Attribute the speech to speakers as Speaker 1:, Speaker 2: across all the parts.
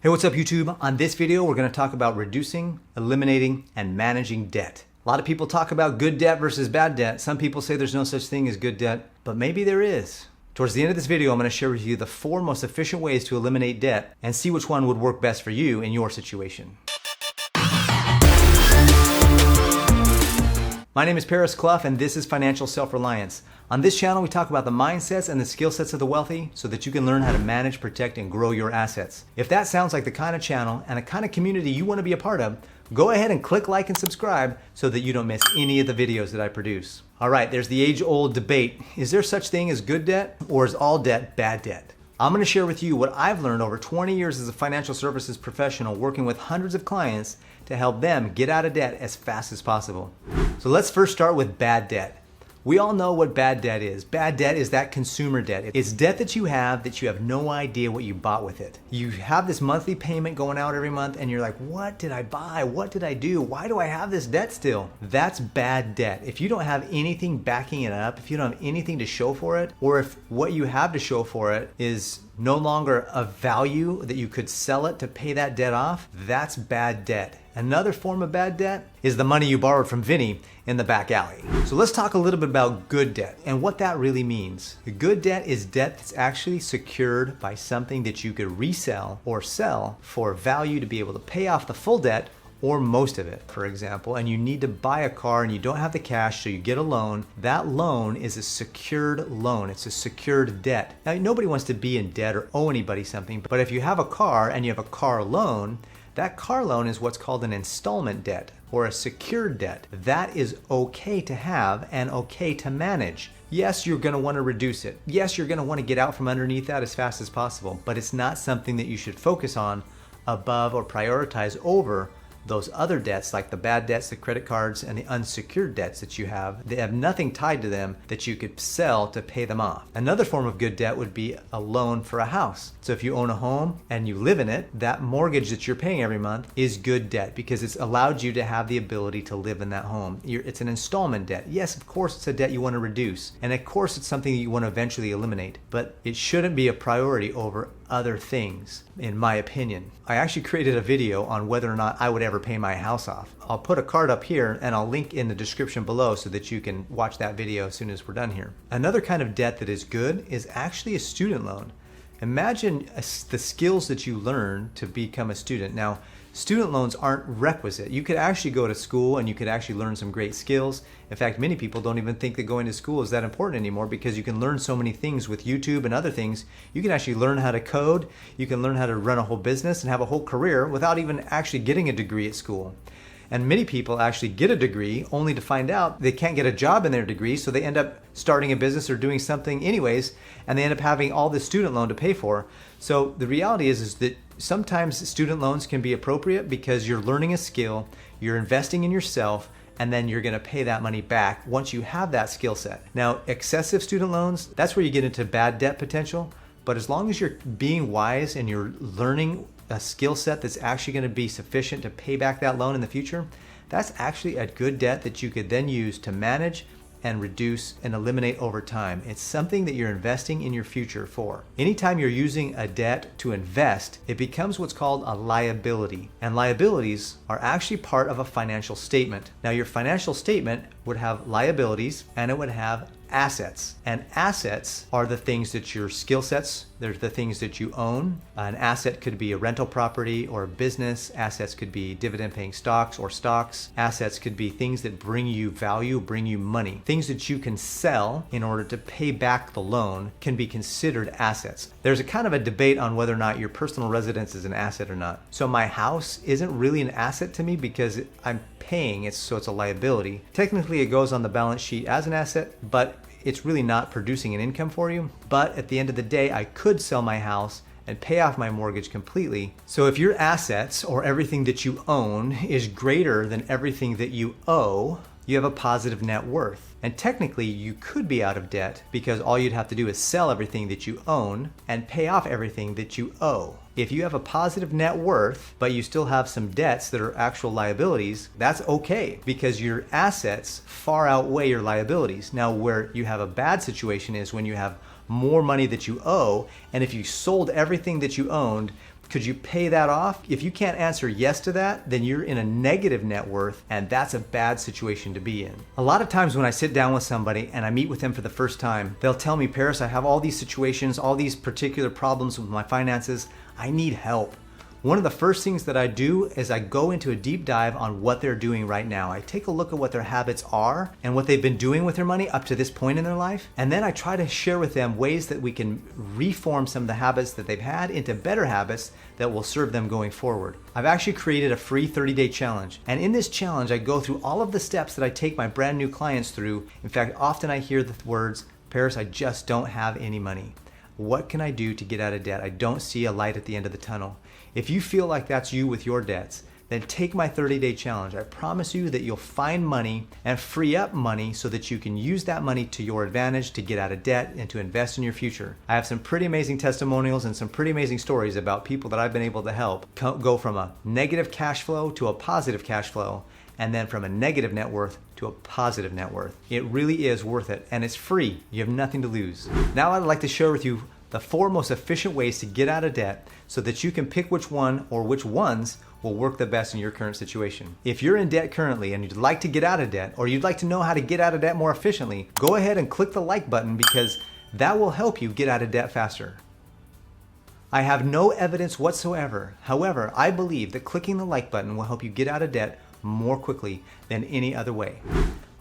Speaker 1: Hey, what's up YouTube? On this video, we're going to talk about reducing, eliminating, and managing debt. A lot of people talk about good debt versus bad debt. Some people say there's no such thing as good debt, but maybe there is. Towards the end of this video, I'm going to share with you the 4 most efficient ways to eliminate debt and see which one would work best for you in your situation. My name is Paris Clough, and this is Financial Self-Reliance. On this channel, we talk about the mindsets and the skill sets of the wealthy so that you can learn how to manage, protect, and grow your assets. If that sounds like the kind of channel and a kind of community you want to be a part of, go ahead and click like and subscribe so that you don't miss any of the videos that I produce. All right, there's the age-old debate. Is there such thing as good debt, or is all debt bad debt? I'm going to share with you what I've learned over 20 years as a financial services professional working with hundreds of clients to help them get out of debt as fast as possible. So let's first start with bad debt. We all know what bad debt is. Bad debt is that consumer debt. It's debt that you have no idea what you bought with it. You have this monthly payment going out every month and you're like, what did I buy? What did I do? Why do I have this debt still? That's bad debt. If you don't have anything backing it up, if you don't have anything to show for it, or if what you have to show for it is no longer of value that you could sell it to pay that debt off, that's bad debt. Another form of bad debt is the money you borrowed from Vinny in the back alley. So let's talk a little bit about good debt and what that really means. Good debt is debt that's actually secured by something that you could resell or sell for value to be able to pay off the full debt or most of it, for example, and you need to buy a car and you don't have the cash, so you get a loan. That loan is a secured loan. It's a secured debt. Now, nobody wants to be in debt or owe anybody something, but if you have a car and you have a car loan, that car loan is what's called an installment debt or a secured debt. That is okay to have and okay to manage. Yes, you're going to want to reduce it. Yes, you're going to want to get out from underneath that as fast as possible, but it's not something that you should focus on above or prioritize over those other debts, like the bad debts, the credit cards, and the unsecured debts that you have. They have nothing tied to them that you could sell to pay them off. Another form of good debt would be a loan for a house. So if you own a home and you live in it, that mortgage that you're paying every month is good debt because it's allowed you to have the ability to live in that home. It's an installment debt. Yes, of course, it's a debt you want to reduce. And of course, it's something that you want to eventually eliminate. But it shouldn't be a priority over other things, in my opinion. I actually created a video on whether or not I would ever pay my house off. I'll put a card up here and I'll link in the description below so that you can watch that video as soon as we're done here. Another kind of debt that is good is actually a student loan. Imagine the skills that you learn to become a student. Now, student loans aren't requisite. You could actually go to school and you could actually learn some great skills. In fact, many people don't even think that going to school is that important anymore because you can learn so many things with YouTube and other things. You can actually learn how to code, you can learn how to run a whole business and have a whole career without even actually getting a degree at school. And many people actually get a degree only to find out they can't get a job in their degree, so they end up starting a business or doing something anyways, and they end up having all this student loan to pay for. So the reality is that sometimes student loans can be appropriate because you're learning a skill, you're investing in yourself, and then you're gonna pay that money back once you have that skill set. Now, excessive student loans, that's where you get into bad debt potential, but as long as you're being wise and you're learning a skill set that's actually going to be sufficient to pay back that loan in the future, that's actually a good debt that you could then use to manage and reduce and eliminate over time. It's something that you're investing in your future for. Anytime you're using a debt to invest, it becomes what's called a liability. And liabilities are actually part of a financial statement. Now, your financial statement would have liabilities and it would have assets. And assets are the things that your skill sets, they're the things that you own. An asset could be a rental property or a business. Assets could be dividend paying stocks or stocks. Assets could be things that bring you value, bring you money. Things that you can sell in order to pay back the loan can be considered assets. There's a kind of a debate on whether or not your personal residence is an asset or not. So my house isn't really an asset to me because I'm paying it, so it's a liability. Technically, it goes on the balance sheet as an asset, but it's really not producing an income for you. But at the end of the day, I could sell my house and pay off my mortgage completely. So if your assets or everything that you own is greater than everything that you owe, you have a positive net worth. And technically, you could be out of debt because all you'd have to do is sell everything that you own and pay off everything that you owe. If you have a positive net worth, but you still have some debts that are actual liabilities, that's okay because your assets far outweigh your liabilities. Now, where you have a bad situation is when you have more money that you owe, and if you sold everything that you owned Could you pay that off? If you can't answer yes to that, then you're in a negative net worth, and that's a bad situation to be in. A lot of times when I sit down with somebody and I meet with them for the first time, they'll tell me, Paris, I have all these situations, all these particular problems with my finances. I need help. One of the first things that I do is I go into a deep dive on what they're doing right now. I take a look at what their habits are and what they've been doing with their money up to this point in their life. And then I try to share with them ways that we can reform some of the habits that they've had into better habits that will serve them going forward. I've actually created a free 30-day challenge. And in this challenge, I go through all of the steps that I take my brand new clients through. In fact, often I hear the words, Paris, I just don't have any money. What can I do to get out of debt? I don't see a light at the end of the tunnel. If you feel like that's you with your debts, then take my 30-day challenge. I promise you that you'll find money and free up money so that you can use that money to your advantage to get out of debt and to invest in your future. I have some pretty amazing testimonials and some pretty amazing stories about people that I've been able to help go from a negative cash flow to a positive cash flow, and then from a negative net worth to a positive net worth. It really is worth it, and it's free. You have nothing to lose. Now I'd like to share with you the 4 most efficient ways to get out of debt so that you can pick which one or which ones will work the best in your current situation. If you're in debt currently and you'd like to get out of debt, or you'd like to know how to get out of debt more efficiently, go ahead and click the like button because that will help you get out of debt faster. I have no evidence whatsoever. However, I believe that clicking the like button will help you get out of debt more quickly than any other way.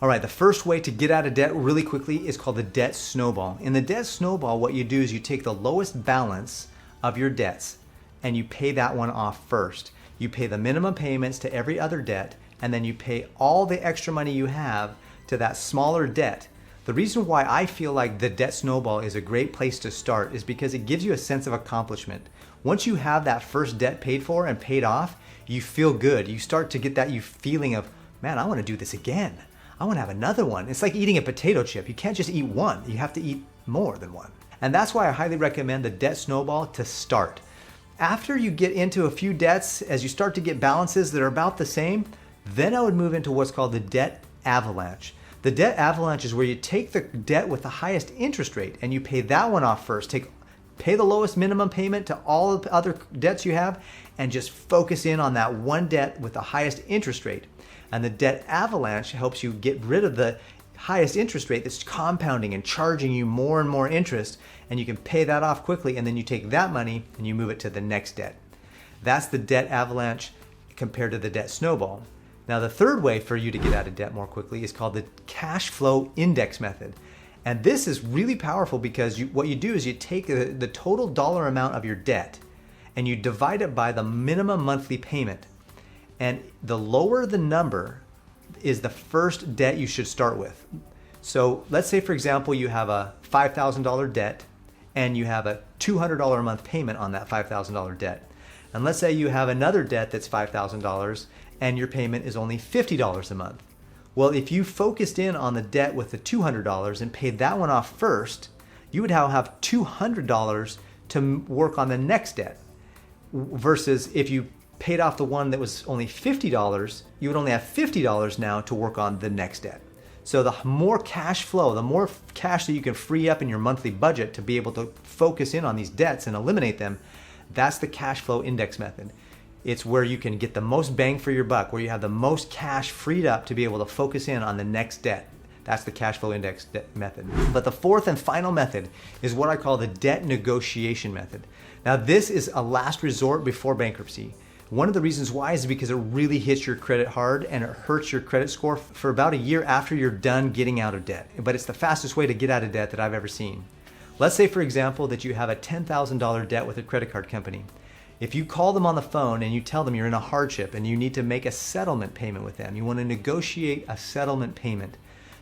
Speaker 1: All right, the first way to get out of debt really quickly is called the debt snowball. In the debt snowball, what you do is you take the lowest balance of your debts and you pay that one off first. You pay the minimum payments to every other debt, and then you pay all the extra money you have to that smaller debt. The reason why I feel like the debt snowball is a great place to start is because it gives you a sense of accomplishment. Once you have that first debt paid for and paid off, you feel good. You start to get that feeling of, man, I want to do this again. I want to have another one. It's like eating a potato chip. You can't just eat one. You have to eat more than one. And that's why I highly recommend the debt snowball to start. After you get into a few debts, as you start to get balances that are about the same, then I would move into what's called the debt avalanche. The debt avalanche is where you take the debt with the highest interest rate and you pay that one off first. Pay the lowest minimum payment to all of the other debts you have and just focus in on that one debt with the highest interest rate. And the debt avalanche helps you get rid of the highest interest rate that's compounding and charging you more and more interest, and you can pay that off quickly, and then you take that money and you move it to the next debt. That's the debt avalanche compared to the debt snowball. Now the third way for you to get out of debt more quickly is called the cash flow index method. And this is really powerful because what you do is you take the total dollar amount of your debt and you divide it by the minimum monthly payment. And the lower the number is the first debt you should start with. So let's say, for example, you have a $5,000 debt and you have a $200 a month payment on that $5,000 debt. And let's say you have another debt that's $5,000 and your payment is only $50 a month. Well, if you focused in on the debt with the $200 and paid that one off first, you would now have $200 to work on the next debt. Versus if you paid off the one that was only $50, you would only have $50 now to work on the next debt. So the more cash flow, the more cash that you can free up in your monthly budget to be able to focus in on these debts and eliminate them, that's the cash flow index method. It's where you can get the most bang for your buck, where you have the most cash freed up to be able to focus in on the next debt. That's the cash flow index method. But the fourth and final method is what I call the debt negotiation method. Now this is a last resort before bankruptcy. One of the reasons why is because it really hits your credit hard and it hurts your credit score for about a year after you're done getting out of debt. But it's the fastest way to get out of debt that I've ever seen. Let's say, for example, that you have a $10,000 debt with a credit card company. If you call them on the phone and you tell them you're in a hardship and you need to make a settlement payment with them, you want to negotiate a settlement payment.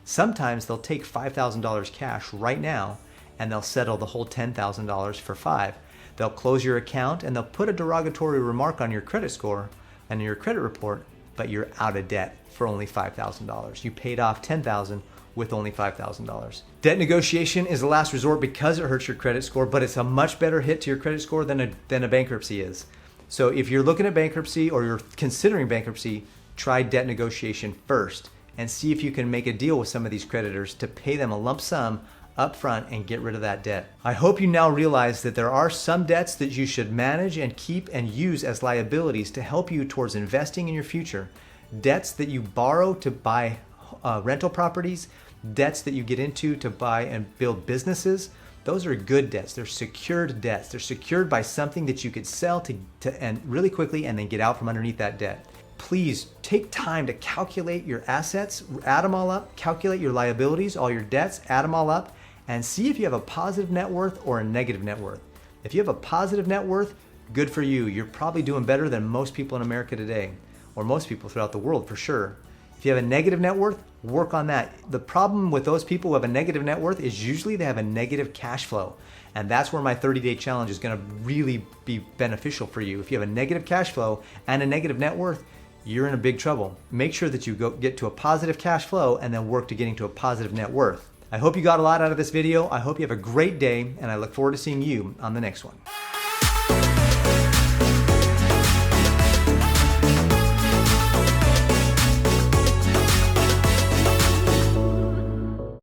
Speaker 1: Sometimes they'll take $5,000 cash right now and they'll settle the whole $10,000 for $5,000. They'll close your account and they'll put a derogatory remark on your credit score and your credit report, but you're out of debt for only $5,000. You paid off $10,000 with only $5,000. Debt negotiation is the last resort because it hurts your credit score, but it's a much better hit to your credit score than a bankruptcy is. So if you're looking at bankruptcy or you're considering bankruptcy, try debt negotiation first and see if you can make a deal with some of these creditors to pay them a lump sum up front and get rid of that debt. I hope you now realize that there are some debts that you should manage and keep and use as liabilities to help you towards investing in your future. Debts that you borrow to buy rental properties, debts that you get into to buy and build businesses, those are good debts. They're secured debts. They're secured by something that you could sell to and really quickly and then get out from underneath that debt. Please take time to calculate your assets, add them all up, calculate your liabilities, all your debts, add them all up, and see if you have a positive net worth or a negative net worth. If you have a positive net worth, good for you. You're probably doing better than most people in America today, or most people throughout the world for sure. If you have a negative net worth, work on that. The problem with those people who have a negative net worth is usually they have a negative cash flow. And that's where my 30-day challenge is going to really be beneficial for you. If you have a negative cash flow and a negative net worth, you're in a big trouble. Make sure that you get to a positive cash flow and then work to getting to a positive net worth. I hope you got a lot out of this video. I hope you have a great day, and I look forward to seeing you on the next one.